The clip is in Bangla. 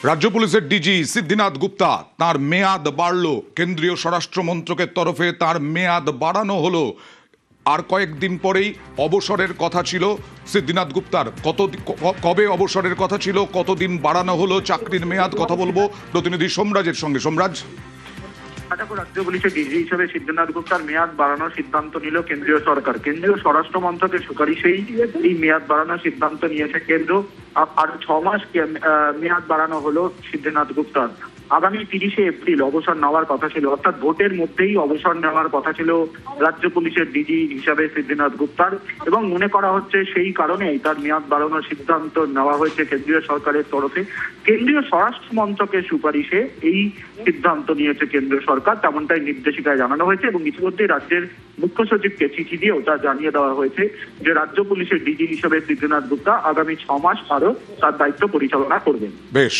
রাজ্য পুলিশের ডিজি সিদ্ধিনাথ গুপ্তা তার মেয়াদ বাড়ল। কেন্দ্রীয় স্বরাষ্ট্র মন্ত্রকের তরফে তার মেয়াদ বাড়ানো হলো। আর কয়েকদিন পরেই অবসরের কথা ছিল সিদ্ধিনাথ গুপ্তার। কবে অবসরের কথা ছিল, কতদিন বাড়ানো হলো চাকরির মেয়াদ, কথা বলবো প্রতিনিধি সোমরাজের সঙ্গে। সোমরাজ, রাজ্য পুলিশের ডিজি হিসেবে সিদ্ধিনাথ গুপ্তার মেয়াদ বাড়ানোর সিদ্ধান্ত নিল কেন্দ্রীয় সরকার। কেন্দ্রীয় স্বরাষ্ট্র মন্ত্রকের সুপারিশেই এই মেয়াদ বাড়ানোর সিদ্ধান্ত নিয়েছে কেন্দ্র। আর 6 মাস মেয়াদ বাড়ানো হলো সিদ্ধিনাথ গুপ্তার। আগামী 30শে এপ্রিল অবসর নেওয়ার কথা ছিল, অর্থাৎ ভোটের মধ্যেই অবসর নেওয়ার কথা ছিল রাজ্য পুলিশের ডিজি হিসাবে সিদ্ধিনাথ গুপ্তার, এবং মনে করা হচ্ছে সেই কারণেই তার মেয়াদ বাড়ানোর সিদ্ধান্ত নেওয়া হয়েছে কেন্দ্রীয় সরকারের তরফে। কেন্দ্রীয় স্বরাষ্ট্র মন্ত্রকের সুপারিশে এই সিদ্ধান্ত নিয়েছে কেন্দ্রীয় সরকার, তেমনটাই নির্দেশিকায় জানানো হয়েছে। এবং ইতিমধ্যে রাজ্যের মুখ্য সচিবকে চিঠি দিয়েও তা জানিয়ে দেওয়া হয়েছে যে রাজ্য পুলিশের ডিজি হিসেবে সিদ্ধিনাথ গুপ্তা আগামী 6 মাস আরো তার দায়িত্ব পরিচালনা করবেন। বেশ।